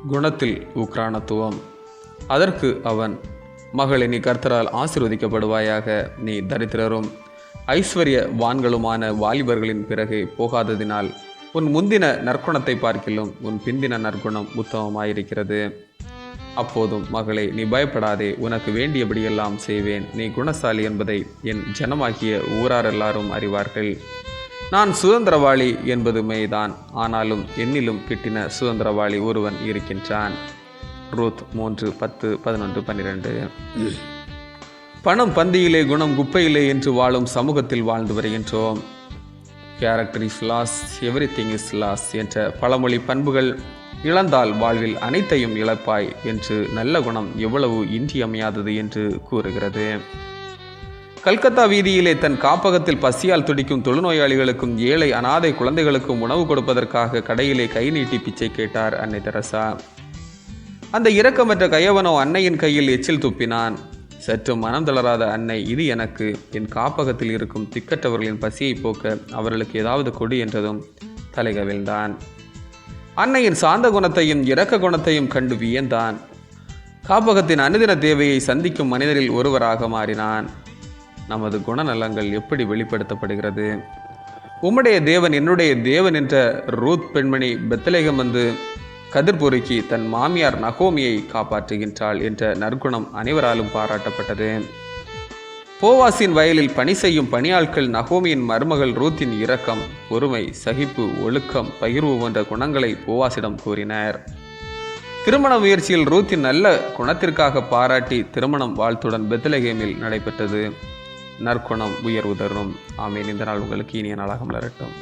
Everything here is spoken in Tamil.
குணத்தில் உக்ரானத்துவம். அதற்கு அவன், மகளே, நீ கர்த்தரால் ஆசீர்வதிக்கப்படுவாயாக. நீ தரித்திரரும் ஐஸ்வர்யவான்களுமான வாலிபர்களின் பிறகே போகாததினால் உன் முந்தின நற்குணத்தை பார்க்கிலும் உன் பிந்தின நற்குணம் உத்தமமாயிருக்கிறது. அப்போதும், மகளே, நீ பயப்படாதே, உனக்கு வேண்டியபடியெல்லாம் செய்வேன். நீ குணசாலி என்பதை என் ஜனமாகிய ஊரார் எல்லாரும் அறிவார்கள். நான் சுதந்திரவாளி என்பது மெய்தான், ஆனாலும் என்னிலும் கிட்டின சுதந்திரவாளி ஒருவன் இருக்கின்றான். ரூத் 3:10-11-12. பணம் பந்தியிலே, குணம் குப்பையிலே என்று வாழும் சமூகத்தில் வாழ்ந்து வருகின்றோம். Character is loss, everything is loss என்ற பழமொழி பண்புகள் இழந்தால் வாழ்வில் அனைத்தையும் இழப்பாய் என்று நல்ல குணம் எவ்வளவு இன்றியமையாதது என்று கூறுகிறது. கல்கத்தா வீதியிலே தன் காப்பகத்தில் பசியால் துடிக்கும் தொழுநோயாளிகளுக்கும் ஏழை அனாதை குழந்தைகளுக்கும் உணவு கொடுப்பதற்காக கடையிலே கை நீட்டி பிச்சை கேட்டார் அன்னை தெரசா. அந்த இரக்கமற்ற கயவனோ அன்னையின் கையில் எச்சில் துப்பினான். சற்று மனம் தளராத அன்னை, இது எனக்கு, என் காப்பகத்தில் இருக்கும் திக்கற்றவர்களின் பசியை போக்க அவர்களுக்கு ஏதாவது கொடு என்றதும் தலைகவிழ்ந்தான். அன்னையின் சாந்த குணத்தையும் இரக்க குணத்தையும் கண்டு வியந்தான். காப்பகத்தின் அனுதின தேவையை சந்திக்கும் மனிதரில் ஒருவராக மாறினான். நமது குணநலங்கள் எப்படி வெளிப்படுத்தப்படுகிறது? உம்முடைய தேவன் என்னுடைய தேவன் என்ற ரூத் பெண்மணி பெத்லெகேம் வந்து கதிர் பொறுக்கி தன் மாமியார் நகோமியை காப்பாற்றுகின்றாள் என்ற நற்குணம் அனைவராலும் பாராட்டப்பட்டது. போவாசின் வயலில் பணி செய்யும் பணியாட்கள் நகோமியின் மருமகள் ரூத்தின் இரக்கம், பொறுமை, சகிப்பு, ஒழுக்கம், பகிர்வு போன்ற குணங்களை போவாசிடம் கூறினர். திருமண முயற்சியில் ரூத்தின் நல்ல குணத்திற்காக பாராட்டி திருமணம் வாழ்த்துடன் பெத்லெகேமில் நடைபெற்றது. நற்குணம் உயர்வு தரும். ஆமீன். இந்த நாள் உங்களுக்கு இனிய நாளாக மலரட்டும்.